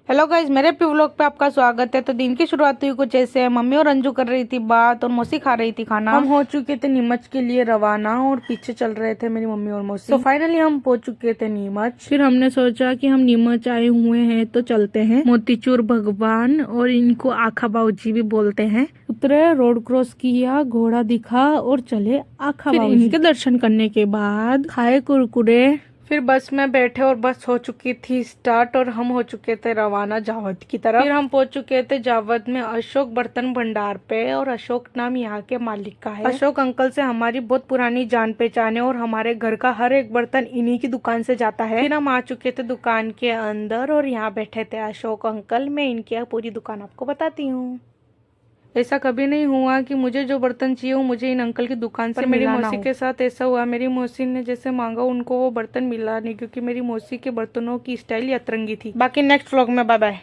Hello guys, मेरे pre vlog पे आपका स्वागत है। तो दिन की शुरुआत हुई कुछ ऐसे है। मम्मी और अंजू कर रही थी बात और मौसी खा रही थी खाना। हम हो चुके थे नीमच के लिए रवाना और पीछे चल रहे थे मेरी मम्मी और मौसी। तो फाइनली हम पहुंच चुके थे नीमच। फिर हमने सोचा कि हम नीमच आए हुए हैं तो चलते हैं मोतीचूर भगवान, और इनको आखा बाऊजी भी बोलते हैं। उतरे, रोड क्रॉस किया, घोड़ा दिखा और चले आखा बाऊजी। इनके दर्शन करने के बाद खाए कुरकुरे, फिर बस में बैठे और बस हो चुकी थी स्टार्ट और हम हो चुके थे रवाना जावद की तरफ। फिर हम पहुंच चुके थे जावद में अशोक बर्तन भंडार पे, और अशोक नाम यहाँ के मालिक का है। अशोक अंकल से हमारी बहुत पुरानी जान पहचान है और हमारे घर का हर एक बर्तन इन्हीं की दुकान से जाता है। फिर हम आ चुके थे दुकान के अंदर और यहाँ बैठे थे अशोक अंकल। मैं इनकी पूरी दुकान आपको बताती हूँ। ऐसा कभी नहीं हुआ कि मुझे जो बर्तन चाहिए वो मुझे इन अंकल की दुकान से मेरी मौसी के साथ ऐसा हुआ। मेरी मौसी ने जैसे मांगा उनको वो बर्तन मिला नहीं, क्योंकि मेरी मौसी के बर्तनों की स्टाइल ही अतरंगी थी। बाकी नेक्स्ट व्लॉग में बाय बाय।